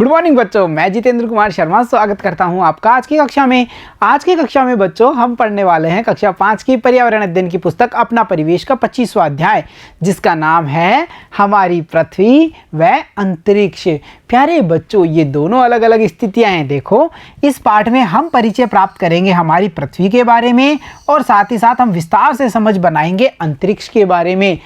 Good morning बच्चों, मैं जितेंद्र कुमार शर्मा स्वागत करता हूं आपका आज की कक्षा में बच्चों हम पढ़ने वाले हैं कक्षा 5 की पर्यावरण अध्ययन की पुस्तक अपना परिवेश का 25वां अध्याय, जिसका नाम है हमारी पृथ्वी व अंतरिक्ष। प्यारे बच्चों, ये दोनों अलग अलग स्थितियां हैं। देखो, इस पाठ में हम परिचय प्राप्त करेंगे हमारी पृथ्वी के बारे में और साथ ही साथ हम विस्तार से समझ बनाएंगे अंतरिक्ष के बारे में।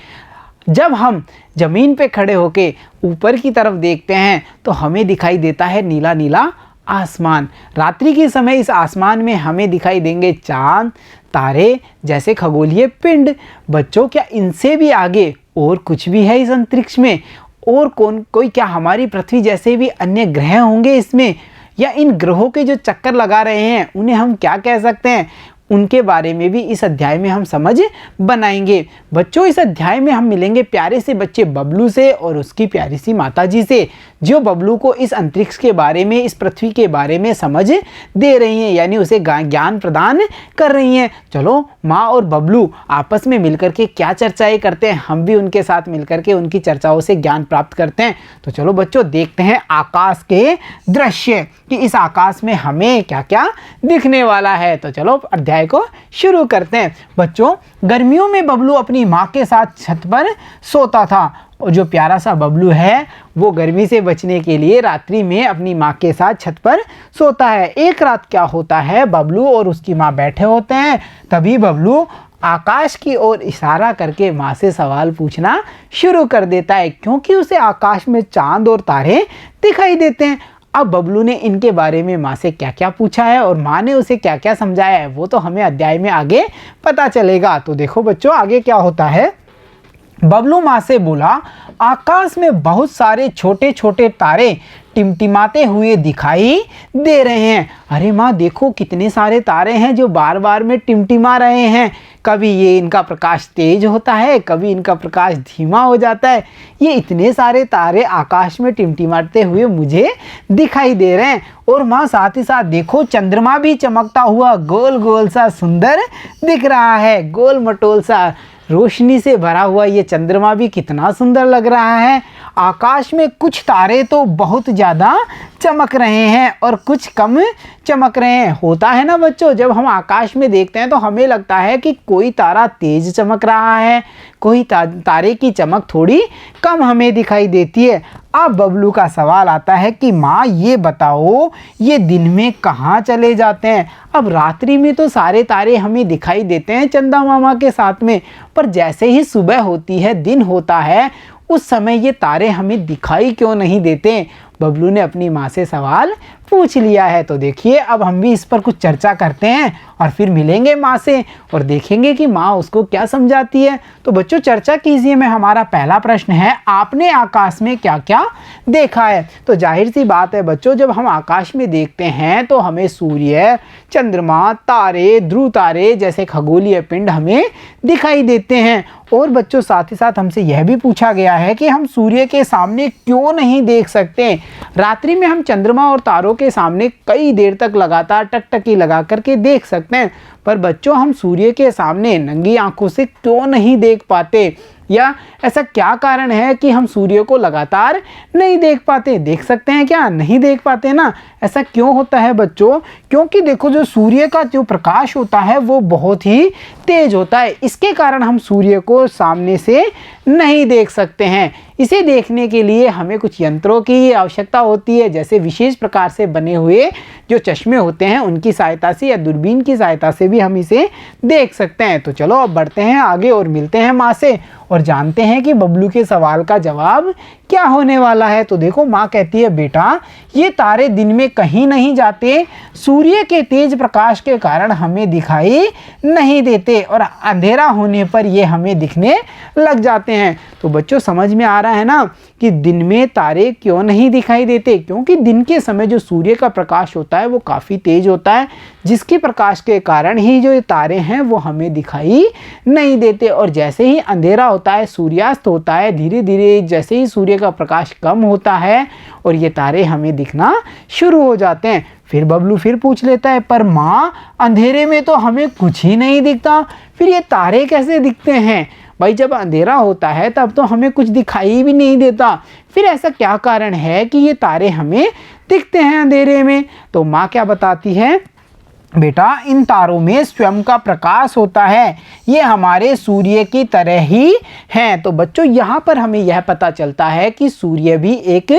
जब हम ज़मीन पे खड़े होके ऊपर की तरफ देखते हैं तो हमें दिखाई देता है नीला नीला आसमान। रात्रि के समय इस आसमान में हमें दिखाई देंगे चांद, तारे जैसे खगोलीय पिंड। बच्चों, क्या इनसे भी आगे और कुछ भी है इस अंतरिक्ष में? और कोई क्या हमारी पृथ्वी जैसे भी अन्य ग्रह होंगे इसमें? या इन ग्रहों के जो चक्कर लगा रहे हैं उन्हें हम क्या कह सकते हैं? उनके बारे में भी इस अध्याय में हम समझ बनाएंगे। बच्चों, इस अध्याय में हम मिलेंगे प्यारे से बच्चे बबलू से और उसकी प्यारी सी माताजी से, जो बबलू को इस अंतरिक्ष के बारे में, इस पृथ्वी के बारे में समझ दे रही हैं, यानी उसे ज्ञान प्रदान कर रही हैं। चलो, माँ और बबलू आपस में मिलकर के क्या चर्चाएं करते हैं, हम भी उनके साथ मिलकर के उनकी चर्चाओं से ज्ञान प्राप्त करते हैं। तो चलो बच्चों, देखते हैं आकाश के दृश्य कि इस आकाश में हमें क्या क्या दिखने वाला है। तो चलो अध्याय को शुरू करते हैं। बच्चों, गर्मियों में बबलू अपनी माँ के साथ छत पर सोता था और जो प्यारा सा बबलू है वो गर्मी से बचने के लिए रात्रि में अपनी माँ के साथ छत पर सोता है। एक रात क्या होता है, बबलू और उसकी माँ बैठे होते हैं। तभी बबलू आकाश की ओर इशारा करके माँ से सवाल पूछना शुरू कर देता है, क्योंकि उसे आकाश में चांद और तारे दिखाई देते हैं। अब बबलू ने इनके बारे में माँ से क्या क्या पूछा है और माँ ने उसे क्या क्या समझाया है, वो तो हमें अध्याय में आगे पता चलेगा। तो देखो बच्चों, आगे क्या होता है। बबलू माँ से बोला, आकाश में बहुत सारे छोटे छोटे तारे टिमटिमाते हुए दिखाई दे रहे हैं। अरे माँ, देखो कितने सारे तारे हैं जो बार बार में टिमटिमा रहे हैं। कभी ये इनका प्रकाश तेज होता है, कभी इनका प्रकाश धीमा हो जाता है। ये इतने सारे तारे आकाश में टिमटिमाते हुए मुझे दिखाई दे रहे हैं। और माँ, साथ ही साथ देखो, चंद्रमा भी चमकता हुआ गोल गोल सा सुंदर दिख रहा है। गोल मटोल सा रोशनी से भरा हुआ ये चंद्रमा भी कितना सुंदर लग रहा है। आकाश में कुछ तारे तो बहुत ज़्यादा चमक रहे हैं और कुछ कम चमक रहे हैं। होता है ना बच्चों, जब हम आकाश में देखते हैं तो हमें लगता है कि कोई तारा तेज चमक रहा है, कोई तारे की चमक थोड़ी कम हमें दिखाई देती है। अब बबलू का सवाल आता है कि माँ, ये बताओ, ये दिन में कहाँ चले जाते हैं? अब रात्रि में तो सारे तारे हमें दिखाई देते हैं चंदा मामा के साथ में, पर जैसे ही सुबह होती है, दिन होता है, उस समय ये तारे हमें दिखाई क्यों नहीं देते? बबलू ने अपनी माँ से सवाल पूछ लिया है। तो देखिए, अब हम भी इस पर कुछ चर्चा करते हैं और फिर मिलेंगे माँ से और देखेंगे कि माँ उसको क्या समझाती है। तो बच्चों, चर्चा कीजिए में हमारा पहला प्रश्न है, आपने आकाश में क्या क्या देखा है? तो जाहिर सी बात है बच्चों, जब हम आकाश में देखते हैं तो हमें सूर्य, चंद्रमा, तारे, ध्रुव तारे जैसे खगोलीय पिंड हमें दिखाई देते हैं। और बच्चों, साथ ही साथ हमसे यह भी पूछा गया है कि हम सूर्य के सामने क्यों नहीं देख सकते? रात्रि में हम चंद्रमा और तारों के सामने कई देर तक लगातार टकटकी लगा करके देख सकते हैं, पर बच्चों हम सूर्य के सामने नंगी आंखों से क्यों नहीं देख पाते? या ऐसा क्या कारण है कि हम सूर्य को लगातार नहीं देख पाते? देख सकते हैं क्या? नहीं देख पाते ना। ऐसा क्यों होता है बच्चों? क्योंकि देखो, जो सूर्य का जो प्रकाश होता है वो बहुत ही तेज होता है। इसके कारण हम सूर्य को सामने से नहीं देख सकते हैं। इसे देखने के लिए हमें कुछ यंत्रों की आवश्यकता होती है, जैसे विशेष प्रकार से बने हुए जो चश्मे होते हैं उनकी सहायता से या दूरबीन की सहायता से भी हम इसे देख सकते हैं। तो चलो अब बढ़ते हैं आगे और मिलते हैं माँ से और जानते हैं कि बबलू के सवाल का जवाब क्या होने वाला है। तो देखो, माँ कहती है, बेटा, ये तारे दिन में कहीं नहीं जाते, सूर्य के तेज प्रकाश के कारण हमें दिखाई नहीं देते और अंधेरा होने पर ये हमें दिखने लग जाते हैं। तो बच्चों, समझ में आ रहा है ना कि दिन में तारे क्यों नहीं दिखाई देते? क्योंकि दिन के समय जो सूर्य का प्रकाश होता है वो काफ़ी तेज होता है, जिसके प्रकाश के कारण ही जो ये तारे हैं वो हमें दिखाई नहीं देते। और जैसे ही अंधेरा होता है, सूर्यास्त होता है, धीरे धीरे जैसे ही सूर्य का प्रकाश कम होता है और ये तारे हमें दिखना शुरू हो जाते हैं। फिर बबलू फिर पूछ लेता है, पर माँ, अंधेरे में तो हमें कुछ ही नहीं दिखता, फिर ये तारे कैसे दिखते हैं? भाई जब अंधेरा होता है तब तो हमें कुछ दिखाई भी नहीं देता, फिर ऐसा क्या कारण है कि ये तारे हमें दिखते हैं अंधेरे में? तो माँ क्या बताती है, बेटा इन तारों में स्वयं का प्रकाश होता है, ये हमारे सूर्य की तरह ही हैं। तो बच्चों यहाँ पर हमें यह पता चलता है कि सूर्य भी एक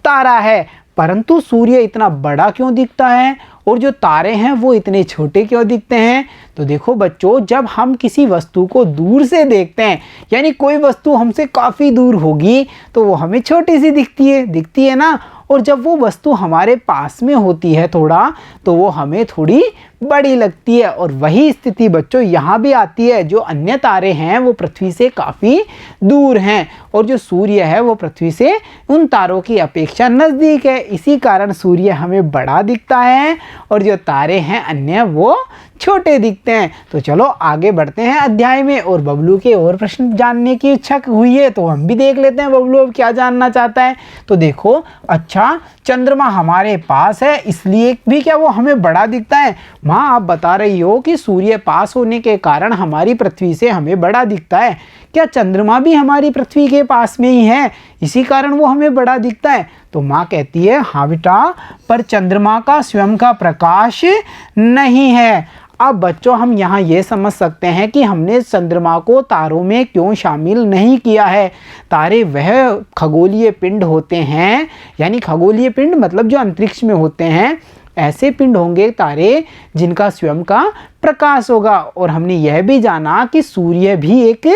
तारा है, परंतु सूर्य इतना बड़ा क्यों दिखता है और जो तारे हैं वो इतने छोटे क्यों दिखते हैं? तो देखो बच्चों, जब हम किसी वस्तु को दूर से देखते हैं, यानी कोई वस्तु हमसे काफ़ी दूर होगी तो वो हमें छोटी सी दिखती है ना, और जब वो वस्तु हमारे पास में होती है थोड़ा, तो वो हमें थोड़ी बड़ी लगती है। और वही स्थिति बच्चों यहाँ भी आती है, जो अन्य तारे हैं वो पृथ्वी से काफ़ी दूर हैं और जो सूर्य है वो पृथ्वी से उन तारों की अपेक्षा नज़दीक है, इसी कारण सूर्य हमें बड़ा दिखता है और जो तारे हैं अन्य वो छोटे दिखते हैं। तो चलो आगे बढ़ते हैं अध्याय में, और बबलू के और प्रश्न जानने की इच्छा हुई है तो हम भी देख लेते हैं बबलू अब क्या जानना चाहता है। तो देखो, अच्छा चंद्रमा हमारे पास है इसलिए भी क्या वो हमें बड़ा दिखता है? माँ आप बता रही हो कि सूर्य पास होने के कारण हमारी पृथ्वी से हमें बड़ा दिखता है, क्या चंद्रमा भी हमारी पृथ्वी के पास में ही है इसी कारण वो हमें बड़ा दिखता है? तो माँ कहती है हाँ बेटा, पर चंद्रमा का स्वयं का प्रकाश नहीं है। अब बच्चों हम यहाँ ये समझ सकते हैं कि हमने चंद्रमा को तारों में क्यों शामिल नहीं किया है। तारे वह खगोलीय पिंड होते हैं, यानी खगोलीय पिंड मतलब जो अंतरिक्ष में होते हैं, ऐसे पिंड होंगे तारे जिनका स्वयं का प्रकाश होगा। और हमने यह भी जाना कि सूर्य भी एक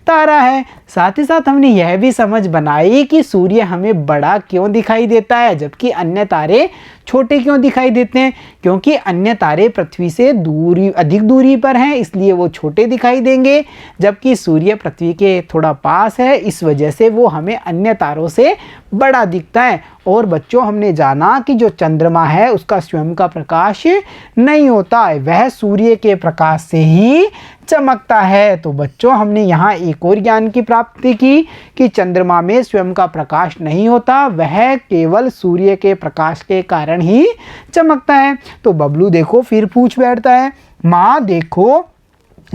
तारा है, साथ ही साथ हमने यह भी समझ बनाई कि सूर्य हमें बड़ा क्यों दिखाई देता है जबकि अन्य तारे छोटे क्यों दिखाई देते हैं, क्योंकि अन्य तारे पृथ्वी से अधिक दूरी पर हैं इसलिए वो छोटे दिखाई देंगे, जबकि सूर्य पृथ्वी के थोड़ा पास है इस वजह से वो हमें अन्य तारों से बड़ा दिखता है। और बच्चों हमने जाना कि जो चंद्रमा है उसका स्वयं का प्रकाश नहीं होता है, वह सूर्य के प्रकाश से ही चमकता है। तो बच्चों हमने यहाँ एक और ज्ञान की प्राप्ति की कि चंद्रमा में स्वयं का प्रकाश नहीं होता, वह केवल सूर्य के प्रकाश के कारण ही चमकता है। तो बबलू देखो फिर पूछ बैठता है, माँ देखो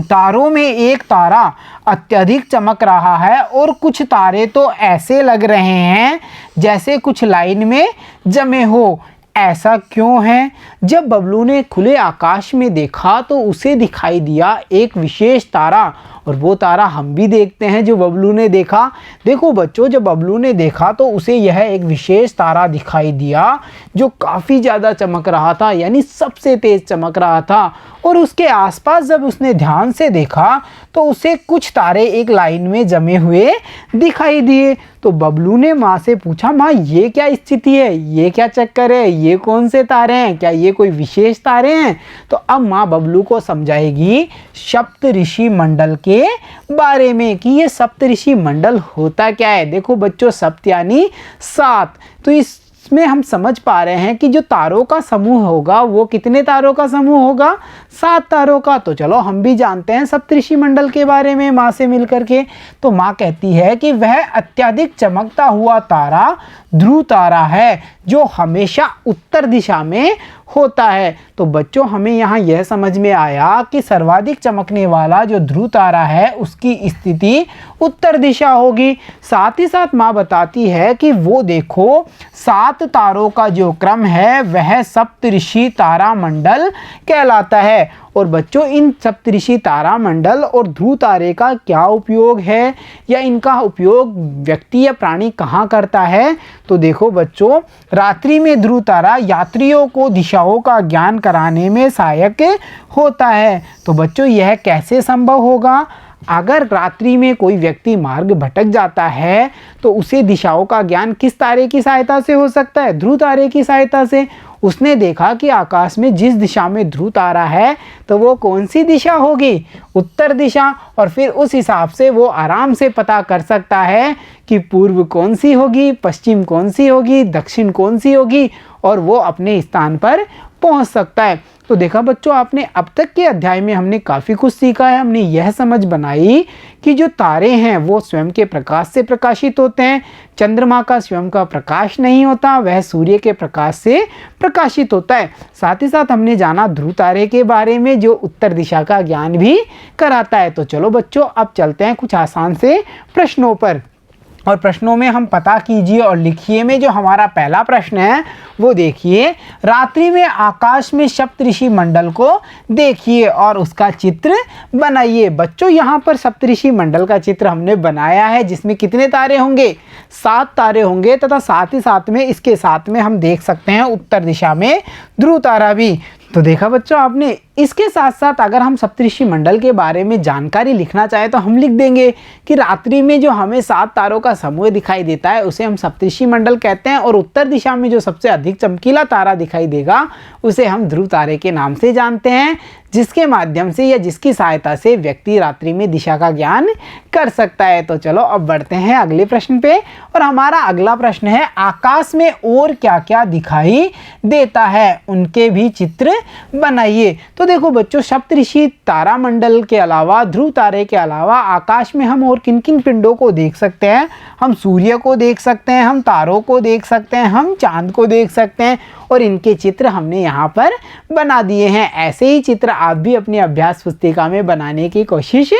तारों में एक तारा अत्यधिक चमक रहा है और कुछ तारे तो ऐसे लग रहे हैं जैसे कुछ लाइन में जमे हो, ऐसा क्यों है? जब बबलू ने खुले आकाश में देखा तो उसे दिखाई दिया एक विशेष तारा, और वो तारा हम भी देखते हैं जो बबलू ने देखा। देखो बच्चों, जब बबलू ने देखा तो उसे यह एक विशेष तारा दिखाई दिया जो काफ़ी ज़्यादा चमक रहा था, यानी सबसे तेज़ चमक रहा था। और उसके आसपास जब उसने ध्यान से देखा तो उसे कुछ तारे एक लाइन में जमे हुए दिखाई दिए। तो बबलू ने माँ से पूछा, माँ ये क्या स्थिति है, ये क्या चक्कर है, ये कौन से तारे हैं, क्या ये कोई विशेष तारे हैं? तो अब माँ बबलू को समझाएगी सप्त ऋषि मंडल के बारे में कि ये सप्त ऋषि मंडल होता क्या है। देखो बच्चों, सप्त यानी 7, तो इसमें हम समझ पा रहे हैं कि जो तारों का समूह होगा वो कितने तारों का समूह होगा? 7 तारों का। तो चलो हम भी जानते हैं सप्तऋषि मंडल के बारे में माँ से मिलकर के। तो माँ कहती है कि वह अत्यधिक चमकता हुआ तारा ध्रुव तारा है जो हमेशा उत्तर दिशा में होता है। तो बच्चों हमें यहाँ यह समझ में आया कि सर्वाधिक चमकने वाला जो ध्रुव तारा है उसकी स्थिति उत्तर दिशा होगी। साथ ही साथ माँ बताती है कि वो देखो 7 तारों का जो क्रम है वह सप्तऋषि तारा मंडल कहलाता है। और बच्चों इन सप्तऋषि तारा मंडल और ध्रुव तारे का क्या उपयोग है या इनका उपयोग व्यक्ति या प्राणी कहाँ करता है? तो देखो बच्चों, रात्रि में ध्रुव तारा यात्रियों को दिशाओं का ज्ञान कराने में सहायक होता है। तो बच्चों यह कैसे संभव होगा? अगर रात्रि में कोई व्यक्ति मार्ग भटक जाता है तो उसे दिशाओं का ज्ञान किस तारे की सहायता से हो सकता है? ध्रुव तारे की सहायता से। उसने देखा कि आकाश में जिस दिशा में ध्रुव तारा है तो वो कौन सी दिशा होगी? उत्तर दिशा। और फिर उस हिसाब से वो आराम से पता कर सकता है कि पूर्व कौन सी होगी, पश्चिम कौन सी होगी, दक्षिण कौन सी होगी, और वो अपने स्थान पर पहुंच सकता है। तो देखा बच्चों, आपने अब तक के अध्याय में हमने काफ़ी कुछ सीखा है। हमने यह समझ बनाई कि जो तारे हैं वो स्वयं के प्रकाश से प्रकाशित होते हैं। चंद्रमा का स्वयं का प्रकाश नहीं होता, वह सूर्य के प्रकाश से प्रकाशित होता है। साथ ही साथ हमने जाना ध्रुव तारे के बारे में, जो उत्तर दिशा का ज्ञान भी कराता है। तो चलो बच्चों, अब चलते हैं कुछ आसान से प्रश्नों पर, और प्रश्नों में हम पता कीजिए और लिखिए में जो हमारा पहला प्रश्न है वो देखिए, रात्रि में आकाश में सप्तऋषि मंडल को देखिए और उसका चित्र बनाइए। बच्चों, यहाँ पर सप्तऋषि मंडल का चित्र हमने बनाया है, जिसमें कितने तारे होंगे? 7 तारे होंगे, तथा साथ ही साथ में इसके साथ में हम देख सकते हैं उत्तर दिशा में ध्रुव तारा भी। तो देखा बच्चों आपने, इसके साथ साथ अगर हम सप्तऋषि मंडल के बारे में जानकारी लिखना चाहे तो हम लिख देंगे कि रात्रि में जो हमें 7 तारों का समूह दिखाई देता है उसे हम सप्तऋषि मंडल कहते हैं, और उत्तर दिशा में जो सबसे अधिक चमकीला तारा दिखाई देगा उसे हम ध्रुव तारे के नाम से जानते हैं, जिसके माध्यम से या जिसकी सहायता से व्यक्ति रात्रि में दिशा का ज्ञान कर सकता है। तो चलो अब बढ़ते हैं अगले प्रश्न पे, और हमारा अगला प्रश्न है, आकाश में और क्या क्या दिखाई देता है, उनके भी चित्र बनाइए। तो देखो बच्चों, सप्तऋषि तारामंडल के अलावा, ध्रुव तारे के अलावा आकाश में हम और किन किन पिंडों को देख सकते हैं? हम सूर्य को देख सकते हैं, हम तारों को देख सकते हैं, हम चांद को देख सकते हैं, और इनके चित्र हमने यहाँ पर बना दिए हैं। ऐसे ही चित्र आप भी अपनी अभ्यास पुस्तिका में बनाने की कोशिश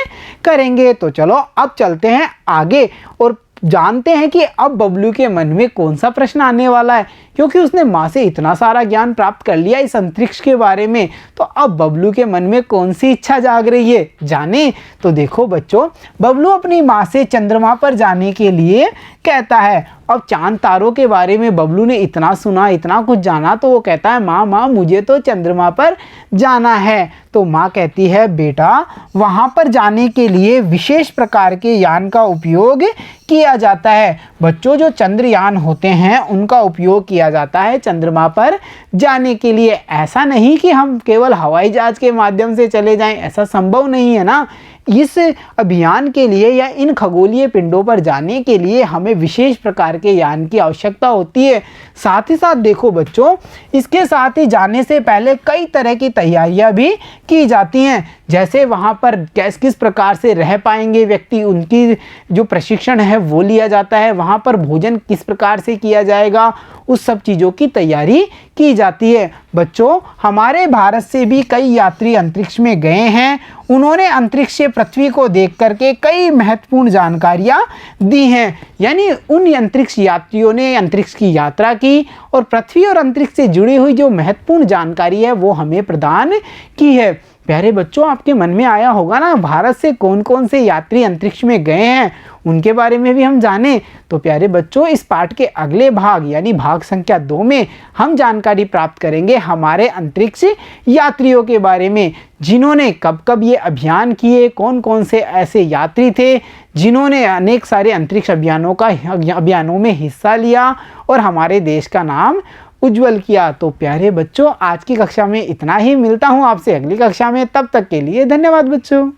करेंगे। तो चलो अब चलते हैं आगे और जानते हैं कि अब बबलू के मन में कौन सा प्रश्न आने वाला है, क्योंकि उसने माँ से इतना सारा ज्ञान प्राप्त कर लिया इस अंतरिक्ष के बारे में। तो अब बबलू के मन में कौन सी इच्छा जाग रही है, जाने? तो देखो बच्चों, बबलू अपनी माँ से चंद्रमा पर जाने के लिए कहता है। अब चांद तारों के बारे में बबलू ने इतना सुना, इतना कुछ जाना, तो वो कहता है, माँ मुझे तो चंद्रमा पर जाना है। तो माँ कहती है, बेटा वहाँ पर जाने के लिए विशेष प्रकार के यान का उपयोग किया जाता है। बच्चों, जो चंद्रयान होते हैं उनका उपयोग किया जाता है चंद्रमा पर जाने के लिए। ऐसा नहीं कि हम केवल हवाई जहाज के माध्यम से चले जाएं, ऐसा संभव नहीं है ना। इस अभियान के लिए या इन खगोलीय पिंडों पर जाने के लिए हमें विशेष प्रकार के यान की आवश्यकता होती है। साथ ही साथ देखो बच्चों, इसके साथ ही जाने से पहले कई तरह की तैयारियां भी की जाती हैं, जैसे वहाँ पर किस प्रकार से रह पाएंगे व्यक्ति, उनकी जो प्रशिक्षण है वो लिया जाता है। वहाँ पर भोजन किस प्रकार से किया जाएगा, उस सब चीज़ों की तैयारी की जाती है। बच्चों, हमारे भारत से भी कई यात्री अंतरिक्ष में गए हैं। उन्होंने अंतरिक्ष से पृथ्वी को देख करके कई महत्वपूर्ण जानकारियाँ दी हैं, यानी उन अंतरिक्ष यात्रियों ने अंतरिक्ष की यात्रा की और पृथ्वी और अंतरिक्ष से जुड़ी हुई जो महत्वपूर्ण जानकारी है वो हमें प्रदान की है। प्यारे बच्चों, आपके मन में आया होगा ना, भारत से कौन कौन से यात्री अंतरिक्ष में गए हैं, उनके बारे में भी हम जाने। तो प्यारे बच्चों, इस पाठ के अगले भाग यानी भाग संख्या 2 में हम जानकारी प्राप्त करेंगे हमारे अंतरिक्ष यात्रियों के बारे में, जिन्होंने कब कब ये अभियान किए, कौन कौन से ऐसे यात्री थे जिन्होंने अनेक सारे अंतरिक्ष अभियानों में हिस्सा लिया और हमारे देश का नाम उज्जवल किया। तो प्यारे बच्चों, आज की कक्षा में इतना ही। मिलता हूँ आपसे अगली कक्षा में, तब तक के लिए धन्यवाद बच्चों।